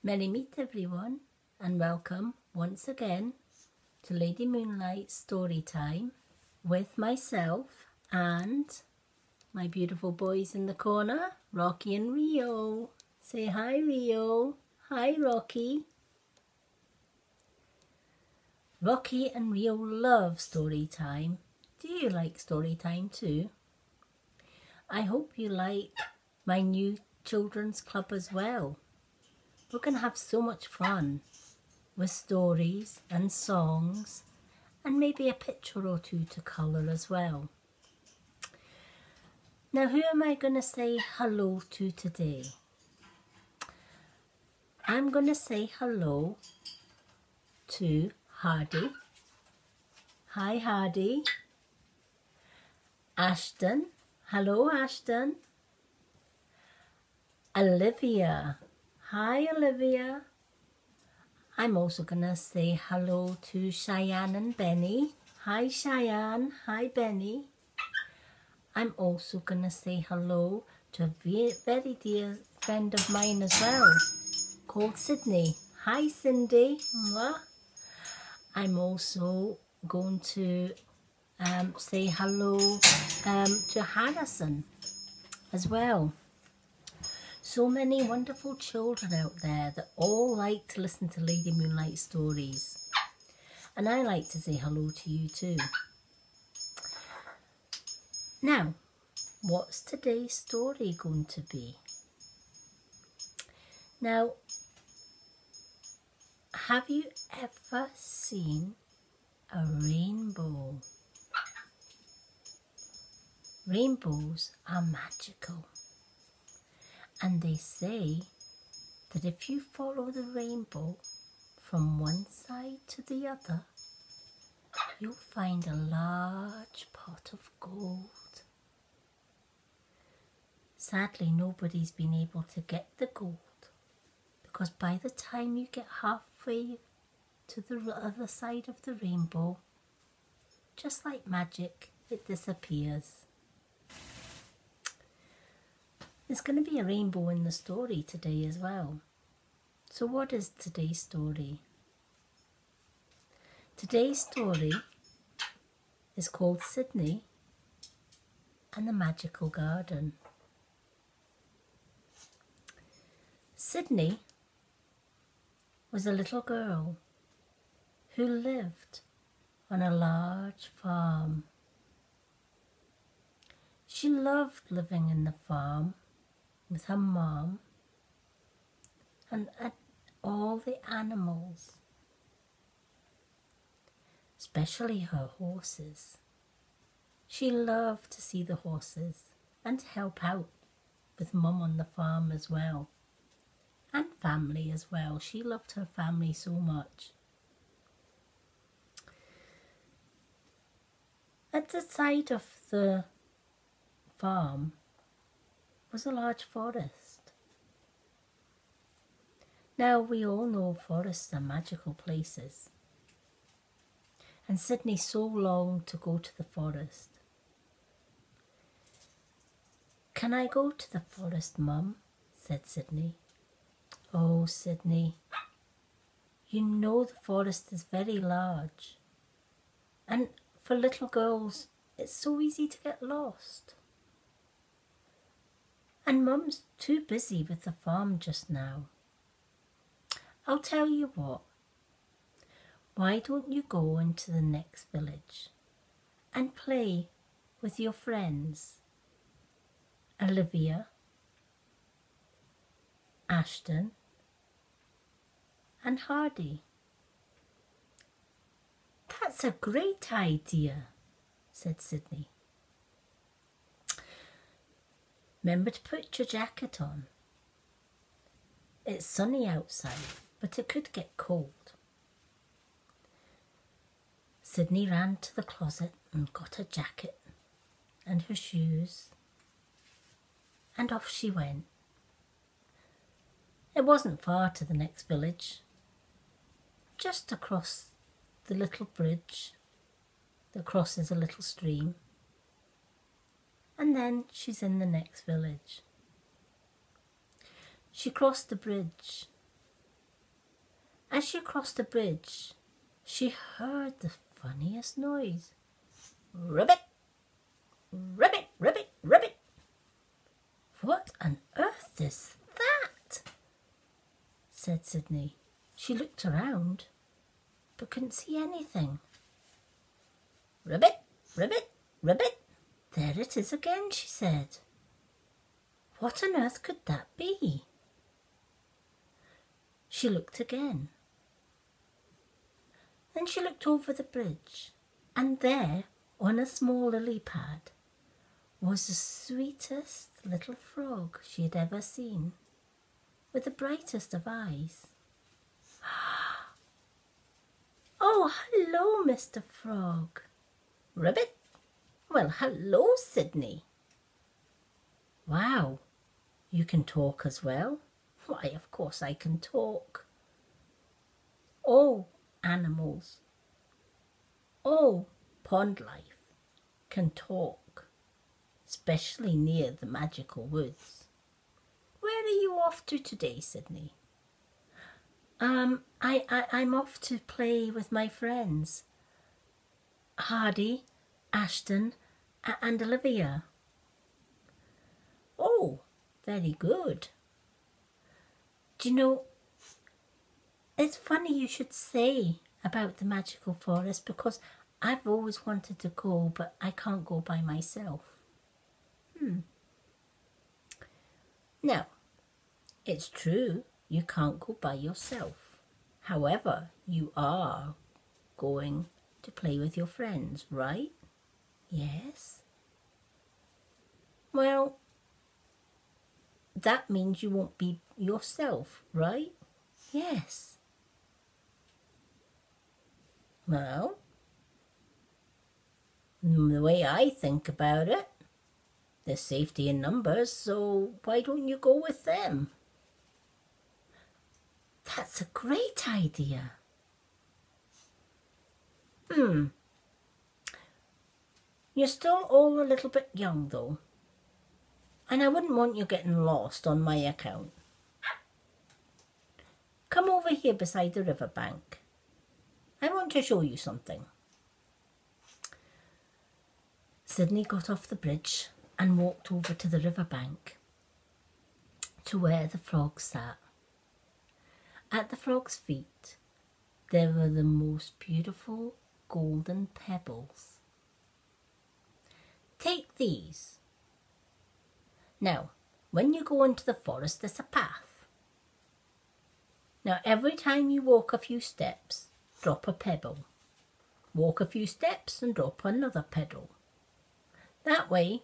Merry meet everyone, and welcome once again to Lady Moonlight story time with myself and my beautiful boys in the corner, Rocky and Rio. Say hi, Rio. Hi, Rocky. Rocky and Rio love story time. Do you like story time too? I hope you like my new children's club as well. We're going to have so much fun with stories and songs and maybe a picture or two to colour as well. Now, who am I going to say hello to today? I'm going to say hello to Hardy. Hi, Hardy. Ashton. Hello, Ashton. Olivia. Hi, Olivia. I'm also going to say hello to Cheyenne and Benny. Hi, Cheyenne. Hi, Benny. I'm also going to say hello to a very dear friend of mine as well, called Sydney. Hi, Cindy. Mwah. I'm also going to say hello to Harrison as well. So many wonderful children out there that all like to listen to Lady Moonlight stories. And I like to say hello to you too. Now, what's today's story going to be? Now, have you ever seen a rainbow? Rainbows are magical. And they say that if you follow the rainbow from one side to the other, you'll find a large pot of gold. Sadly, nobody's been able to get the gold because by the time you get halfway to the other side of the rainbow, just like magic, it disappears. There's going to be a rainbow in the story today as well. So what is today's story? Today's story is called Sydnie and the Magical Garden. Sydnie was a little girl who lived on a large farm. She loved living in the farm with her mom and all the animals, especially her horses. She loved to see the horses and to help out with Mum on the farm as well, and family as well. She loved her family so much. At the side of the farm was a large forest. Now, we all know forests are magical places, and Sydnie so longed to go to the forest. "Can I go to the forest, Mum?" said Sydnie. "Oh, Sydnie, you know the forest is very large, and for little girls it's so easy to get lost. And Mum's too busy with the farm just now. I'll tell you what, why don't you go into the next village and play with your friends, Olivia, Ashton and Hardy?" "That's a great idea," said Sydnie. "Remember to put your jacket on. It's sunny outside, but it could get cold." Sydnie ran to the closet and got her jacket and her shoes, and off she went. It wasn't far to the next village, just across the little bridge that crosses a little stream, and then she's in the next village. She crossed the bridge As she crossed the bridge, she heard the funniest noise. Ribbit, ribbit, ribbit, ribbit. What on earth is that? Said Sydney. She looked around, but couldn't see anything. Ribbit, ribbit, ribbit. There it is again, she said. What on earth could that be? She looked again. Then she looked over the bridge, and there, on a small lily pad, was the sweetest little frog she had ever seen, with the brightest of eyes. Oh, hello, Mr. Frog. Ribbit? Well, hello, Sydney. Wow, you can talk as well? Why, of course I can talk. All animals, all pond life can talk, especially near the magical woods. Where are you off to today, Sydney? I'm off to play with my friends, Hardy, Ashton and Olivia. Oh, very good. Do you know, it's funny you should say about the magical forest, because I've always wanted to go, but I can't go by myself. Now, it's true, you can't go by yourself. However, you are going to play with your friends, right? Yes. Well, that means you won't be yourself, right? Yes. Well, the way I think about it, there's safety in numbers, so why don't you go with them? That's a great idea. You're still all a little bit young, though, and I wouldn't want you getting lost on my account. Come over here beside the riverbank. I want to show you something. Sydney got off the bridge and walked over to the riverbank, to where the frog sat. At the frog's feet, there were the most beautiful golden pebbles. Take these. Now, when you go into the forest, there's a path. Now, every time you walk a few steps, drop a pebble. Walk a few steps and drop another pebble. That way,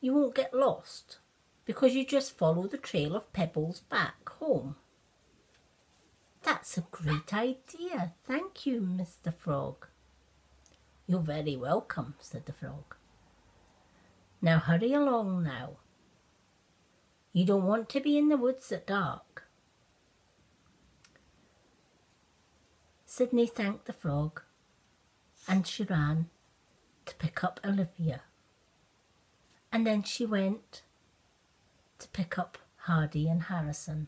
you won't get lost, because you just follow the trail of pebbles back home. That's a great idea. Thank you, Mr. Frog. You're very welcome, said the frog. Now hurry along now. You don't want to be in the woods at dark. Sydney thanked the frog, and she ran to pick up Olivia. And then she went to pick up Hardy and Harrison.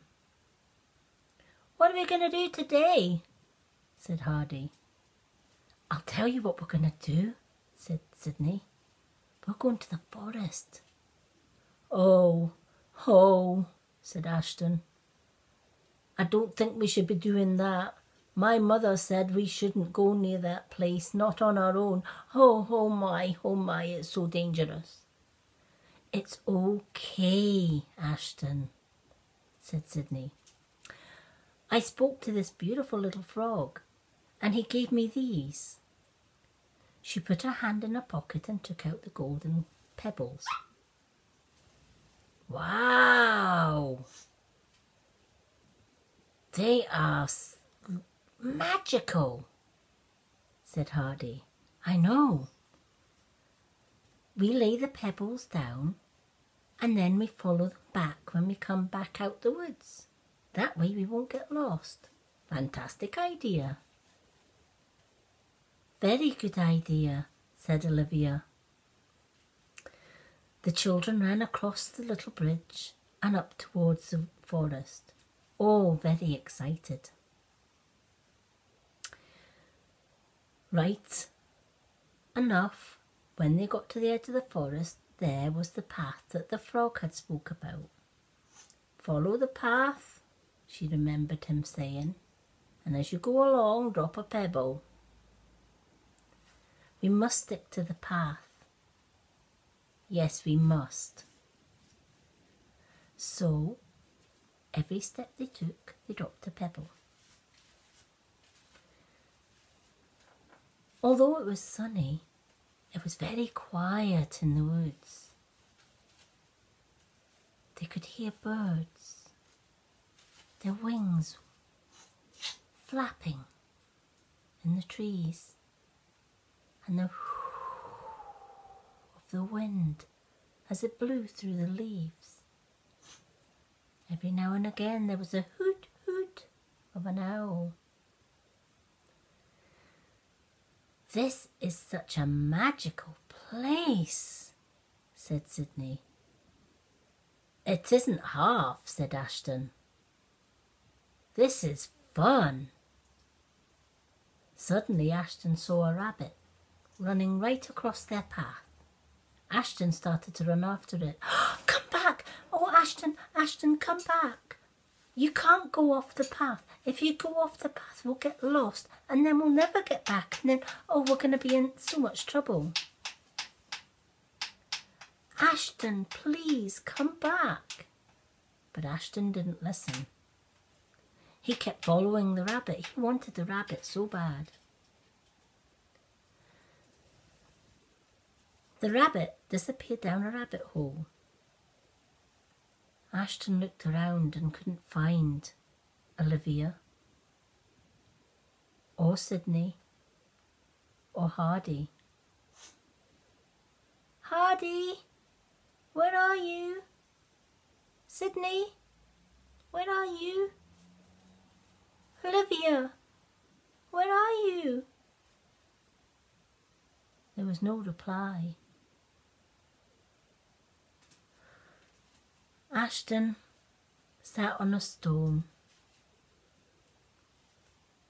What are we going to do today? Said Hardy. I'll tell you what we're going to do, said Sydney. We're going to the forest. Oh, said Ashton. I don't think we should be doing that. My mother said we shouldn't go near that place, not on our own. Oh my, it's so dangerous. It's okay, Ashton, said Sydney. I spoke to this beautiful little frog, and he gave me these. She put her hand in her pocket and took out the golden pebbles. Wow! They are magical, said Hardy. I know. We lay the pebbles down, and then we follow them back when we come back out the woods. That way we won't get lost. Fantastic idea. Very good idea, said Olivia. The children ran across the little bridge and up towards the forest, all very excited. Right enough, when they got to the edge of the forest, there was the path that the frog had spoke about. Follow the path, she remembered him saying, and as you go along, drop a pebble. We must stick to the path. Yes, we must. So, every step they took, they dropped a pebble. Although it was sunny, it was very quiet in the woods. They could hear birds, their wings flapping in the trees, and the of the wind as it blew through the leaves. Every now and again there was a hoot hoot of an owl. This is such a magical place, said Sydnie. It isn't half, said Ashton. This is fun. Suddenly Ashton saw a rabbit running right across their path. Ashton started to run after it. Come back! Oh, Ashton, Ashton, come back! You can't go off the path. If you go off the path, we'll get lost and then we'll never get back. And then, oh, we're going to be in so much trouble. Ashton, please, come back. But Ashton didn't listen. He kept following the rabbit. He wanted the rabbit so bad. The rabbit disappeared down a rabbit hole. Ashton looked around and couldn't find Olivia or Sydnie or Hardy. Hardy, where are you? Sydnie, where are you? Olivia, where are you? There was no reply. Ashton sat on a stone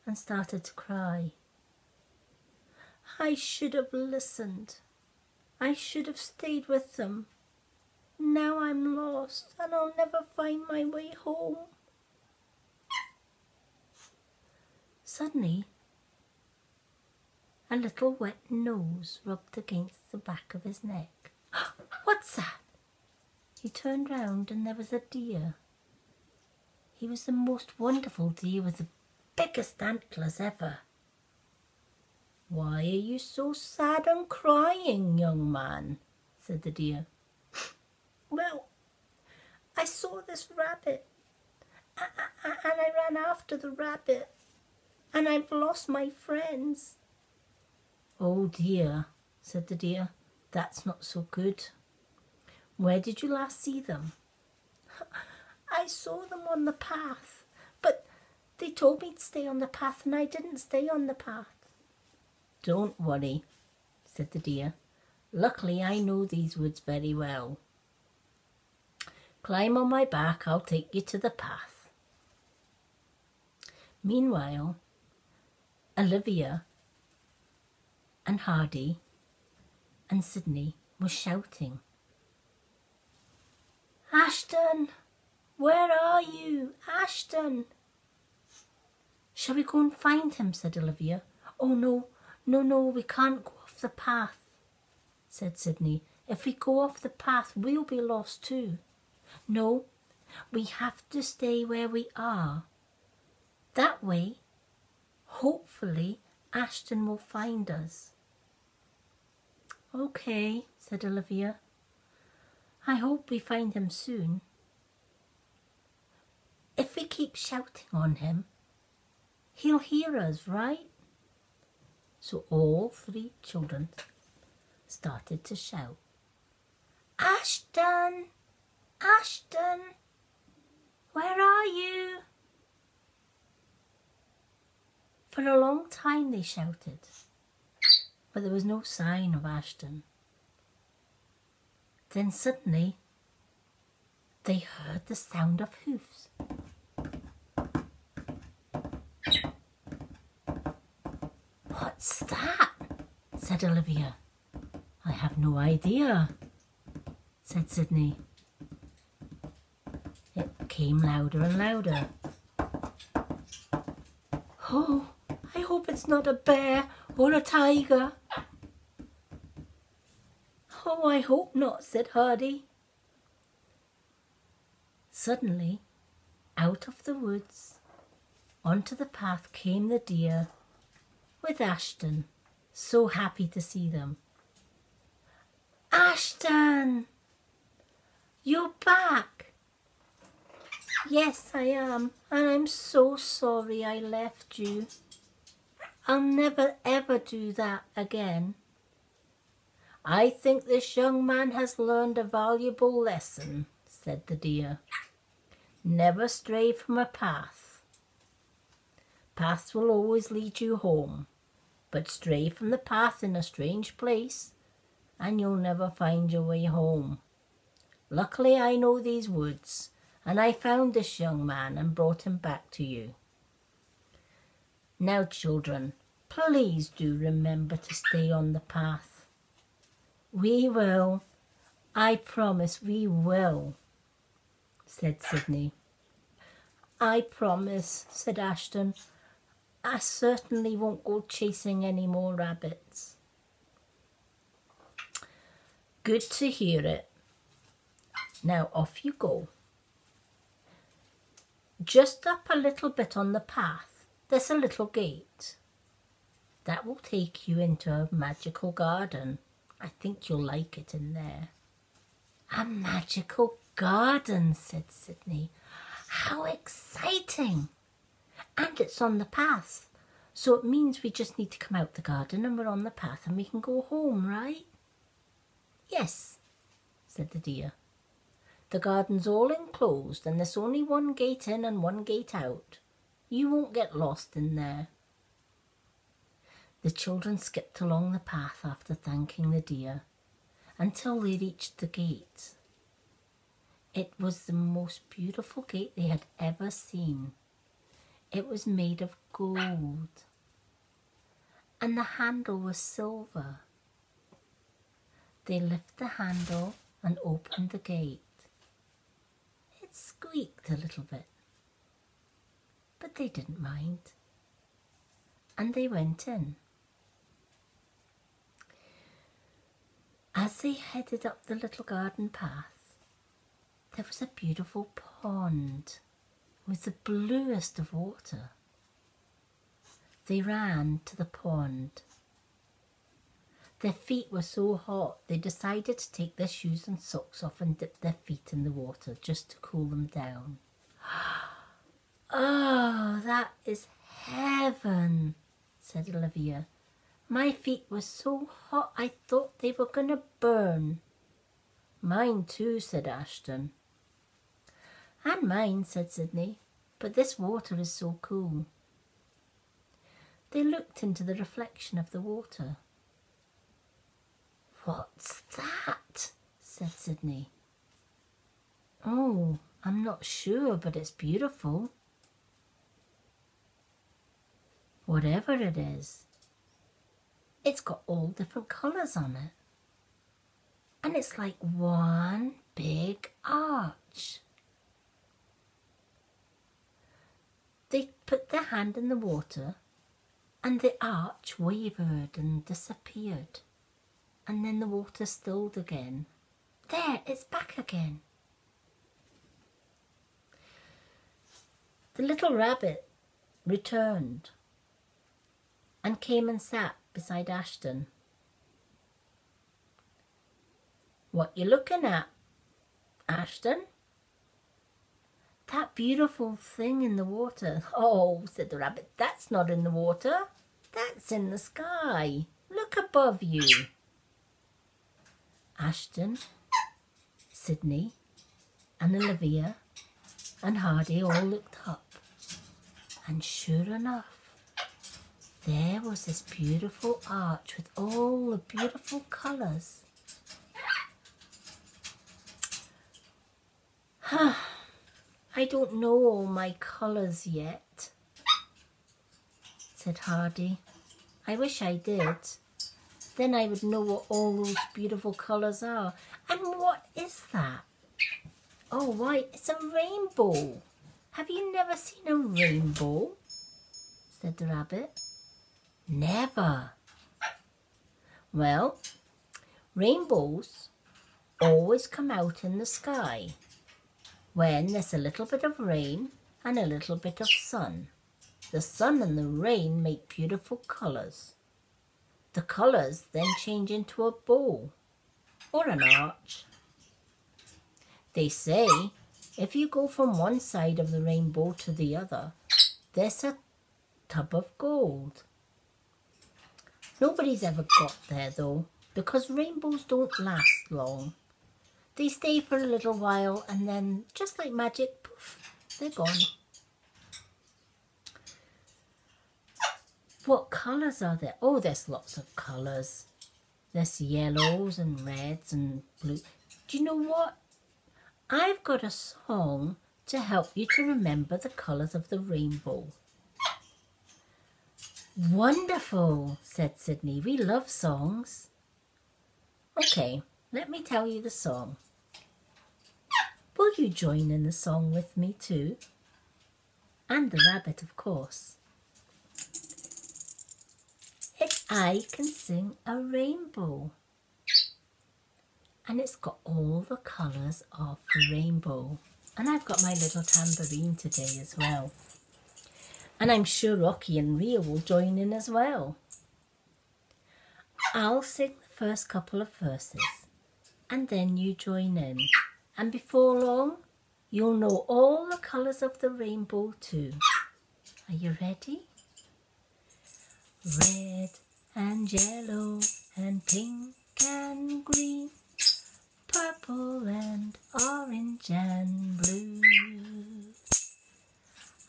and started to cry. I should have listened. I should have stayed with them. Now I'm lost and I'll never find my way home. Suddenly, a little wet nose rubbed against the back of his neck. What's that? He turned round and there was a deer. He was the most wonderful deer with the biggest antlers ever. Why are you so sad and crying, young man? Said the deer. Well, I saw this rabbit and I ran after the rabbit and I've lost my friends. Oh dear, said the deer, that's not so good. Where did you last see them? I saw them on the path, but they told me to stay on the path and I didn't stay on the path. Don't worry, said the deer. Luckily I know these woods very well. Climb on my back, I'll take you to the path. Meanwhile, Olivia and Hardy and Sydnie were shouting. Ashton, where are you? Ashton! Shall we go and find him? Said Olivia. Oh no, we can't go off the path, said Sydnie. If we go off the path, we'll be lost too. No, we have to stay where we are. That way, hopefully, Ashton will find us. Okay, said Olivia. I hope we find him soon. If we keep shouting on him, he'll hear us, right? So all three children started to shout, Ashton! Ashton! Where are you? For a long time they shouted, but there was no sign of Ashton. Then suddenly they heard the sound of hoofs. What's that? said Olivia. I have no idea, said Sydnie. It came louder and louder. Oh, I hope it's not a bear or a tiger. Oh, I hope not, said Hardy. Suddenly, out of the woods, onto the path came the deer, with Ashton, so happy to see them. Ashton! You're back! Yes, I am, and I'm so sorry I left you. I'll never ever do that again. I think this young man has learned a valuable lesson, said the deer. Never stray from a path. Paths will always lead you home, but stray from the path in a strange place and you'll never find your way home. Luckily I know these woods, and I found this young man and brought him back to you. Now, children, please do remember to stay on the path. We will. I promise we will, said Sydnie. I promise, said Ashton. I certainly won't go chasing any more rabbits. Good to hear it. Now off you go. Just up a little bit on the path, there's a little gate. That will take you into a magical garden. I think you'll like it in there. A magical garden, said Sydnie. How exciting! And it's on the path, so it means we just need to come out the garden and we're on the path and we can go home, right? Yes, said the deer. The garden's all enclosed and there's only one gate in and one gate out. You won't get lost in there. The children skipped along the path after thanking the deer until they reached the gate. It was the most beautiful gate they had ever seen. It was made of gold, and the handle was silver. They lifted the handle and opened the gate. It squeaked a little bit, but they didn't mind, and they went in. As they headed up the little garden path, there was a beautiful pond with the bluest of water. They ran to the pond. Their feet were so hot they decided to take their shoes and socks off and dip their feet in the water just to cool them down. Oh, that is heaven, said Olivia. My feet were so hot I thought they were going to burn. Mine too, said Ashton. And mine, said Sydnie, but this water is so cool. They looked into the reflection of the water. What's that? said Sydnie. Oh, I'm not sure, but it's beautiful. Whatever it is, it's got all different colours on it. And it's like one big arch. They put their hand in the water and the arch wavered and disappeared. And then the water stilled again. There, it's back again. The little rabbit returned and came and sat beside Ashton. What you looking at, Ashton? That beautiful thing in the water. Oh, said the rabbit, that's not in the water. That's in the sky. Look above you. Ashton, Sydnie and Olivia and Hardy all looked up. And sure enough, there was this beautiful arch with all the beautiful colours. I don't know all my colours yet, said Hardy. I wish I did. Then I would know what all those beautiful colours are. And what is that? Oh, why, it's a rainbow. Have you never seen a rainbow? Said the rabbit. Never. Well, rainbows always come out in the sky when there's a little bit of rain and a little bit of sun. The sun and the rain make beautiful colours. The colours then change into a bow or an arch. They say if you go from one side of the rainbow to the other, there's a tub of gold. Nobody's ever got there though, because rainbows don't last long. They stay for a little while and then, just like magic, poof, they're gone. What colours are there? Oh, there's lots of colours. There's yellows and reds and blue. Do you know what? I've got a song to help you to remember the colours of the rainbow. Wonderful, said Sydney. We love songs. Okay, let me tell you the song. Will you join in the song with me too? And the rabbit, of course. I can sing a rainbow. And it's got all the colours of the rainbow. And I've got my little tambourine today as well. And I'm sure Rocky and Ria will join in as well. I'll sing the first couple of verses and then you join in. And before long, you'll know all the colours of the rainbow too. Are you ready? Red and yellow and pink and green, purple and orange and blue.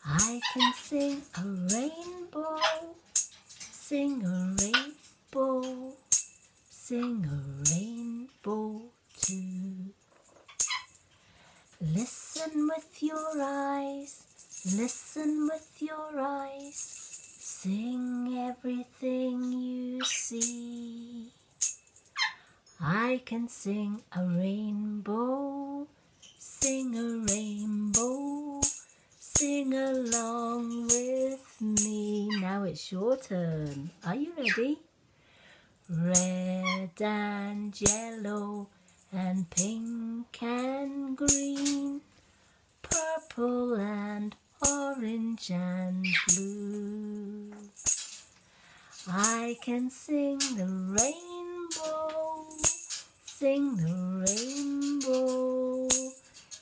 I can sing a rainbow, sing a rainbow, sing a rainbow too. Listen with your eyes, listen with your eyes, sing everything you see. I can sing a rainbow, sing a rainbow, sing along with me. Now it's your turn. Are you ready? Red and yellow and pink and green, purple and orange and blue. I can sing the rainbow, sing the rainbow.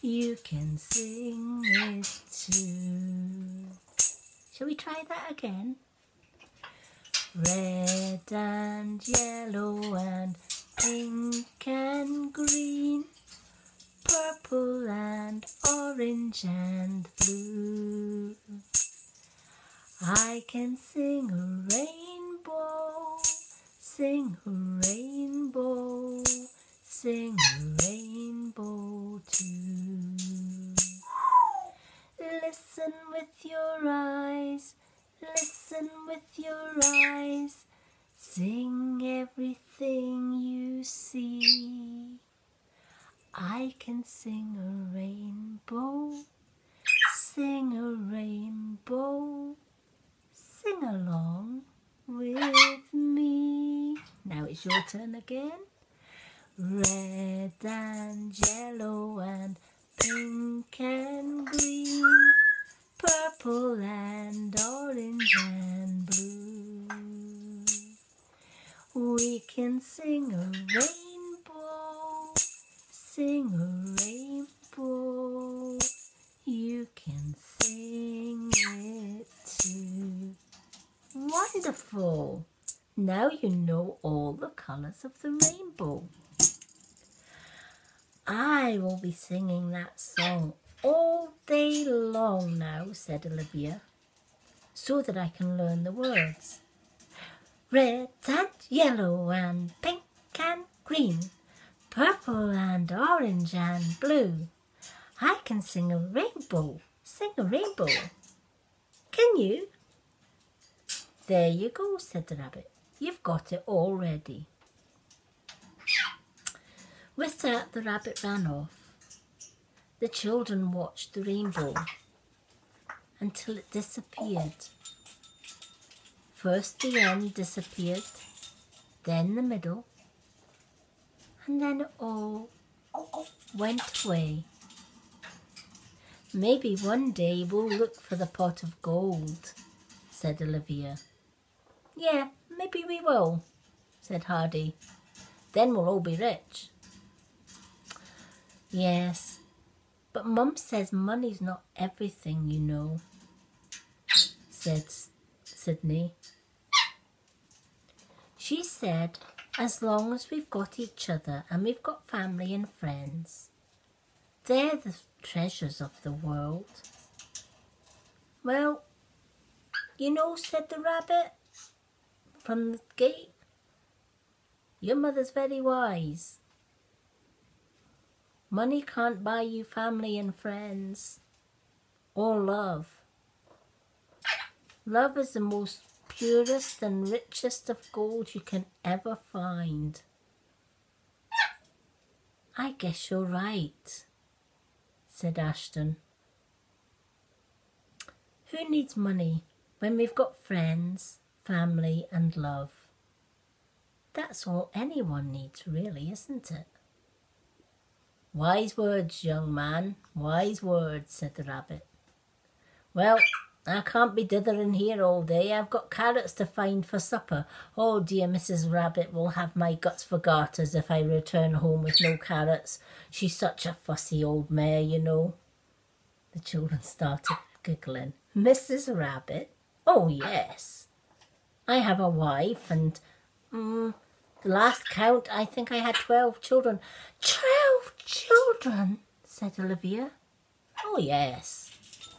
You can sing it too. Shall we try that again? Red and yellow and pink and green, purple and orange and blue. I can sing a rainbow, sing a rainbow, sing a rainbow too. Listen with your eyes, listen with your eyes, sing everything you see. I can sing a rainbow, sing a rainbow, sing along with me. Now it's your turn again. Red and yellow and pink and green, purple and orange and blue. We can sing a rainbow, sing a rainbow. You can sing it too. Wonderful! Now you know all the colours of the rainbow. I will be singing that song all day long now, said Olivia, so that I can learn the words. Red and yellow and pink and green, purple and orange and blue. I can sing a rainbow, sing a rainbow. Can you? There you go, said the rabbit. You've got it all ready." With that, the rabbit ran off. The children watched the rainbow until it disappeared. First the end disappeared, then the middle, and then it all went away. "Maybe one day we'll look for the pot of gold," said Olivia. "Yeah, maybe we will," said Hardy. "Then we'll all be rich." "Yes, but Mum says money's not everything, you know," said Sydney. "She said as long as we've got each other and we've got family and friends, they're the treasures of the world." "Well, you know," said the rabbit from the gate, "your mother's very wise. Money can't buy you family and friends or love. Love is the most purest and richest of gold you can ever find." "I guess you're right," said Ashton. "Who needs money when we've got friends, family and love? That's all anyone needs, really, isn't it?" "Wise words, young man, wise words," said the rabbit. "Well, I can't be dithering here all day. I've got carrots to find for supper. Oh dear, Mrs. Rabbit will have my guts for garters if I return home with no carrots. She's such a fussy old mare, you know." The children started giggling. "Mrs. Rabbit? Oh yes. I have a wife and the last count I think I had 12 children." "12 children?" said Olivia. "Oh yes.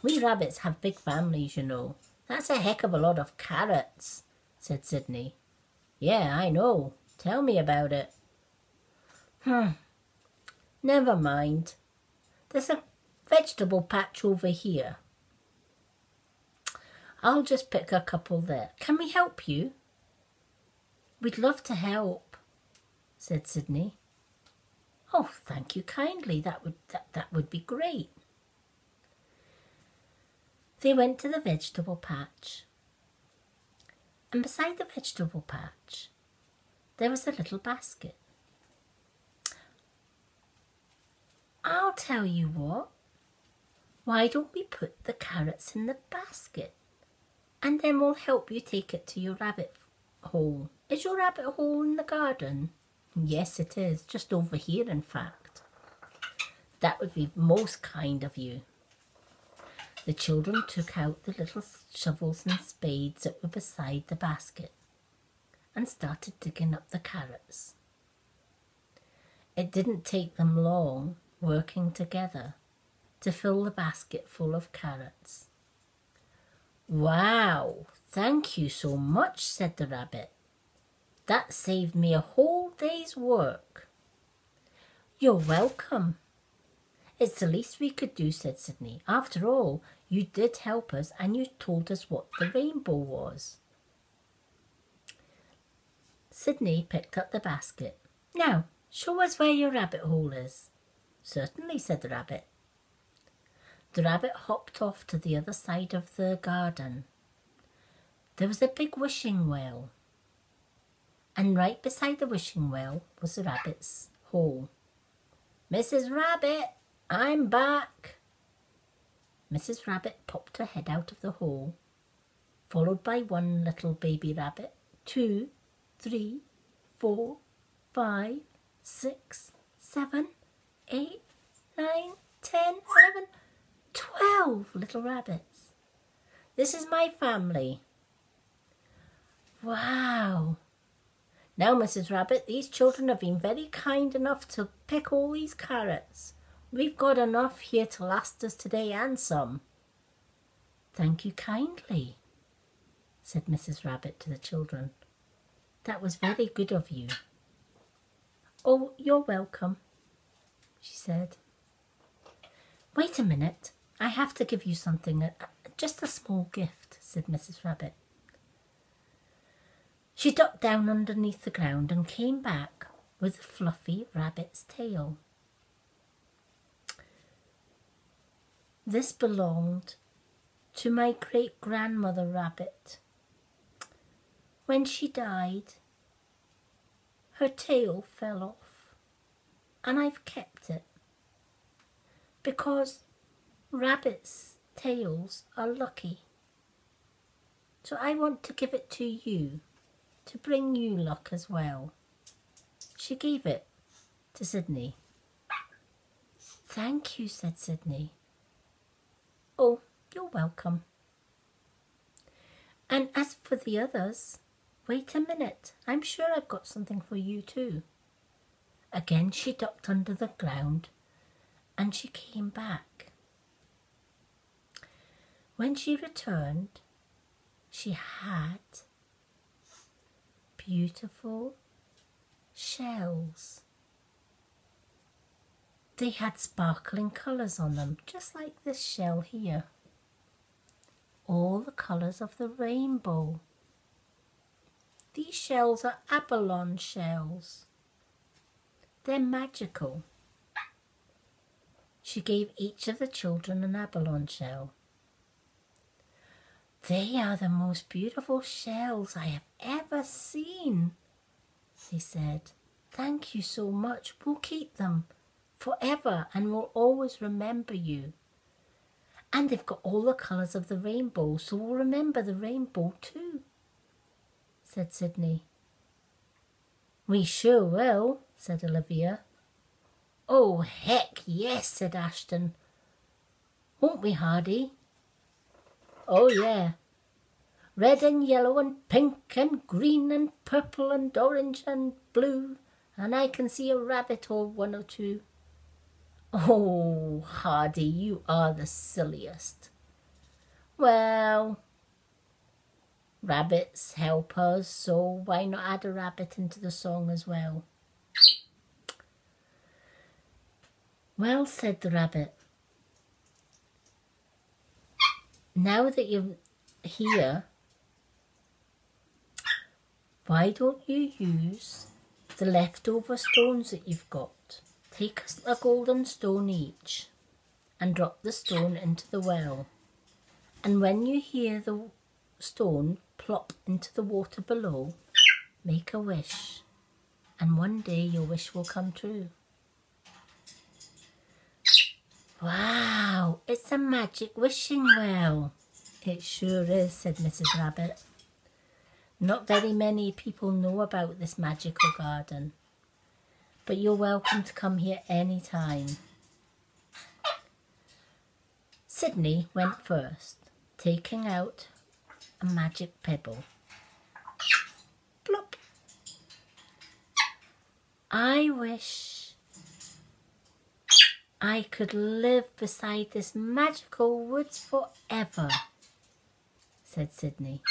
We rabbits have big families, you know. That's a heck of a lot of carrots," said Sydney. "Yeah, I know. Tell me about it." Never mind. There's a vegetable patch over here. I'll just pick a couple there. Can we help you?" "We'd love to help," said Sydney. "Oh, thank you kindly. That would be great." They went to the vegetable patch, and beside the vegetable patch there was a little basket. "I'll tell you what, why don't we put the carrots in the basket and then we'll help you take it to your rabbit hole. Is your rabbit hole in the garden?" "Yes, it is, just over here in fact." "That would be most kind of you." The children took out the little shovels and spades that were beside the basket and started digging up the carrots. It didn't take them long, working together, to fill the basket full of carrots. "Wow, thank you so much," said the rabbit. "That saved me a whole day's work." "You're welcome. It's the least we could do," said Sydney. "After all, you did help us and you told us what the rainbow was." Sydney picked up the basket. "Now, show us where your rabbit hole is." "Certainly," said the rabbit. The rabbit hopped off to the other side of the garden. There was a big wishing well, and right beside the wishing well was the rabbit's hole. "Mrs. Rabbit, I'm back." Mrs. Rabbit popped her head out of the hole, followed by one little baby rabbit, 2, 3, 4, 5, 6, 7, 8, 9, 10, 11, 12 little rabbits. "This is my family." "Wow. Now, Mrs. Rabbit, these children have been very kind enough to pick all these carrots. We've got enough here to last us today and some." "Thank you kindly," said Mrs. Rabbit to the children. "That was very good of you." "Oh, you're welcome," she said. "Wait a minute. I have to give you something, just a small gift," said Mrs. Rabbit. She ducked down underneath the ground and came back with a fluffy rabbit's tail. This belonged to my great-grandmother rabbit. When she died, her tail fell off, and I've kept it because rabbits' tails are lucky. So I want to give it to you to bring you luck as well. She gave it to Sydney. Thank you, said Sydney. Oh, you're welcome. And as for the others, wait a minute. I'm sure I've got something for you too. Again she ducked under the ground and she came back. When she returned, she had beautiful shells. They had sparkling colours on them, just like this shell here. All the colours of the rainbow. These shells are abalone shells. They're magical. She gave each of the children an abalone shell. They are the most beautiful shells I have ever seen, they said. Thank you so much. We'll keep them forever and we'll always remember you. And they've got all the colours of the rainbow, so we'll remember the rainbow too, said Sydney. We sure will, said Olivia. Oh, heck yes, said Ashton. Won't we, Hardy? Oh, yeah. Red and yellow and pink and green and purple and orange and blue, and I can see a rabbit or one or two. Oh, Hardy, you are the silliest. Well, rabbits help us, so why not add a rabbit into the song as well? Well, said the rabbit, now that you're here, why don't you use the leftover stones that you've got? Take a golden stone each and drop the stone into the well. And when you hear the stone plop into the water below, make a wish. And one day your wish will come true. Wow, it's a magic wishing well. It sure is, said Mrs. Rabbit. Not very many people know about this magical garden, but you're welcome to come here any time. Sydney went first, taking out a magic pebble. Plop! I wish I could live beside this magical woods forever, said Sydney.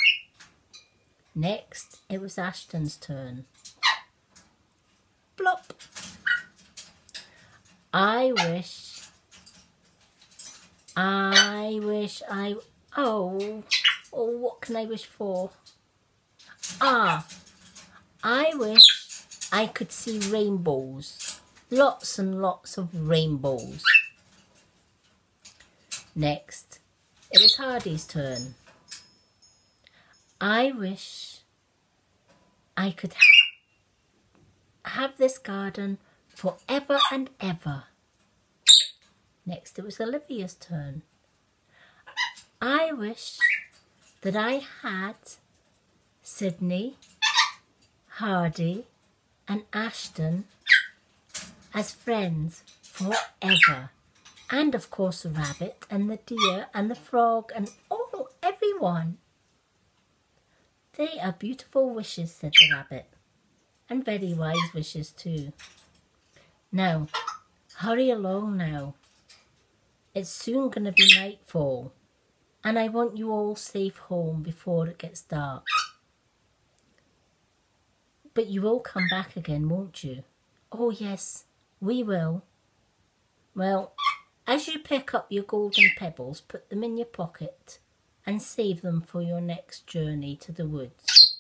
Next, it was Ashton's turn. Plop! I wish oh, what can I wish for? I wish I could see rainbows. Lots and lots of rainbows. Next, it was Hardy's turn. I wish I could have this garden forever and ever. Next, it was Olivia's turn. I wish that I had Sydney, Hardy and Ashton as friends forever. And of course the rabbit and the deer and the frog and everyone. They are beautiful wishes, said the rabbit, and very wise wishes too. Now, hurry along now. It's soon going to be nightfall, and I want you all safe home before it gets dark. But you will come back again, won't you? Oh yes, we will. Well, as you pick up your golden pebbles, put them in your pocket and save them for your next journey to the woods.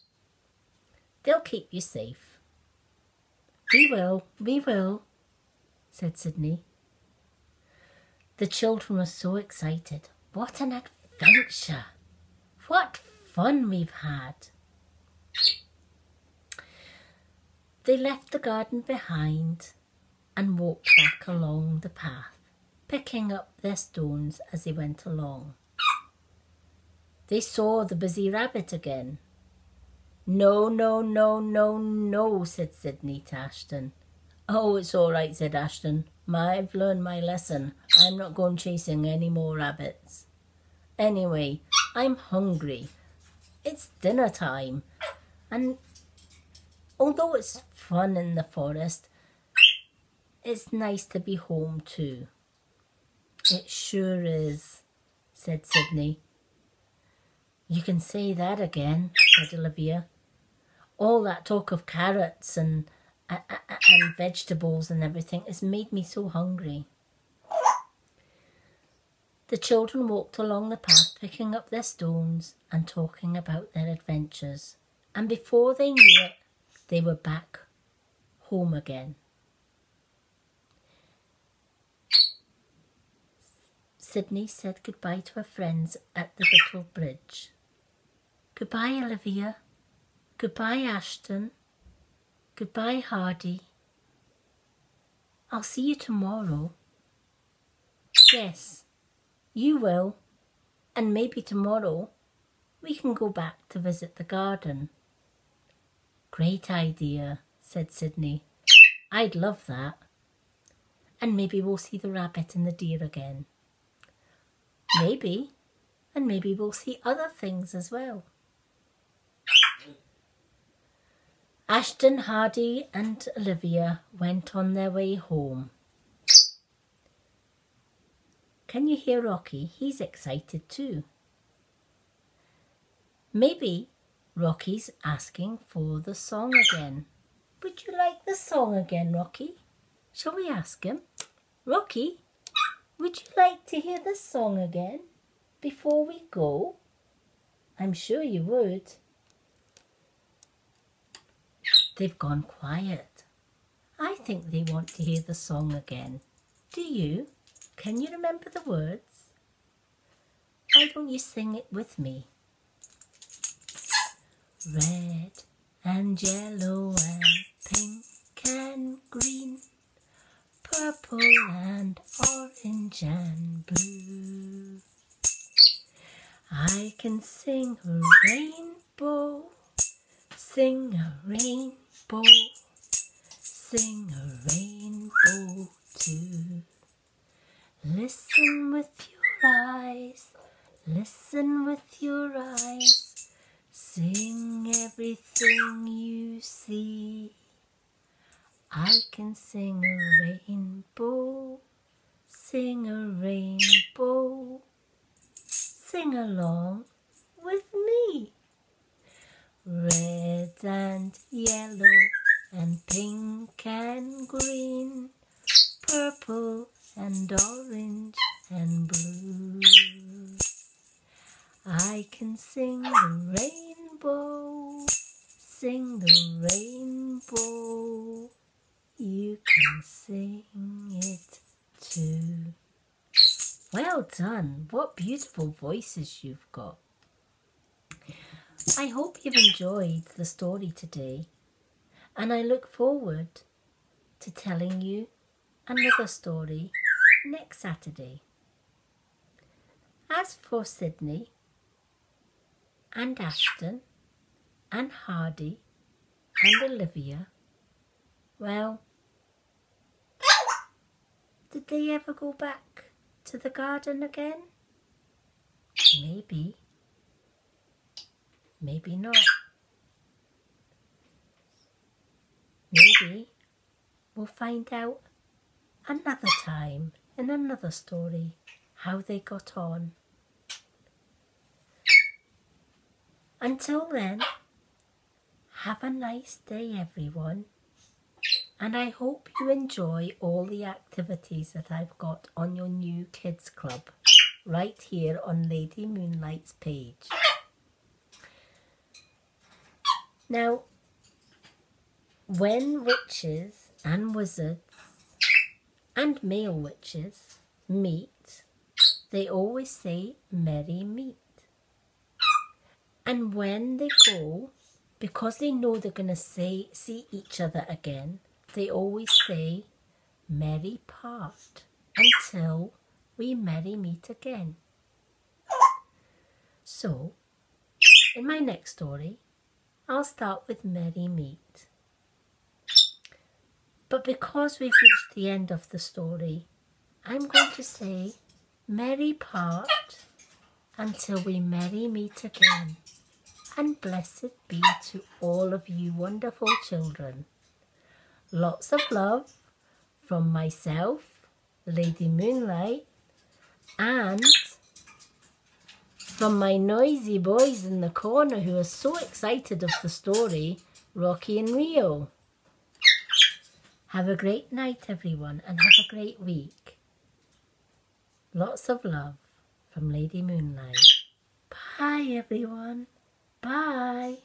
They'll keep you safe. We will, said Sydnie. The children were so excited. What an adventure! What fun we've had! They left the garden behind and walked back along the path, picking up their stones as they went along. They saw the busy rabbit again. No, no, no, no, no, said Sydnie to Ashton. Oh, it's all right, said Ashton. I've learned my lesson. I'm not going chasing any more rabbits. Anyway, I'm hungry. It's dinner time. And although it's fun in the forest, it's nice to be home too. It sure is, said Sydnie. You can say that again, said Olivia. All that talk of carrots and vegetables and everything has made me so hungry. The children walked along the path, picking up their stones and talking about their adventures. And before they knew it, they were back home again. Sydnie said goodbye to her friends at the little bridge. Goodbye, Olivia. Goodbye, Ashton. Goodbye, Hardy. I'll see you tomorrow. Yes, you will. And maybe tomorrow we can go back to visit the garden. Great idea, said Sydnie. I'd love that. And maybe we'll see the rabbit and the deer again. Maybe. And maybe we'll see other things as well. Ashton, Hardy and Olivia went on their way home. Can you hear Rocky? He's excited too. Maybe Rocky's asking for the song again. Would you like the song again, Rocky? Shall we ask him? Rocky, would you like to hear the song again before we go? I'm sure you would. They've gone quiet. I think they want to hear the song again. Do you? Can you remember the words? Why don't you sing it with me? Red and yellow and pink and green, purple and orange and blue. I can sing a rainbow, sing a rainbow, sing a rainbow too. Listen with your eyes, listen with your eyes, sing everything you see. I can sing a rainbow, sing a rainbow, sing along with me. Red and yellow and pink and green, purple and orange and blue. I can sing the rainbow, sing the rainbow. You can sing it too. Well done. What beautiful voices you've got. I hope you've enjoyed the story today, and I look forward to telling you another story next Saturday. As for Sydnie and Ashton and Hardy and Olivia, well, did they ever go back to the garden again? Maybe. Maybe not. Maybe we'll find out another time in another story how they got on. Until then, have a nice day everyone, and I hope you enjoy all the activities that I've got on your new Kids Club right here on Lady Moonlight's page. Now, When witches and wizards and male witches meet, they always say merry meet. And when they go, because they know they're going to see each other again, they always say merry part until we merry meet again. So, in my next story, I'll start with merry meet. But because we've reached the end of the story, I'm going to say merry part until we merry meet again. And blessed be to all of you wonderful children. Lots of love from myself, Lady Moonlight, and from my noisy boys in the corner who are so excited of the story, Rocky and Rio. Have a great night, everyone, and have a great week. Lots of love from Lady Moonlight. Bye, everyone. Bye.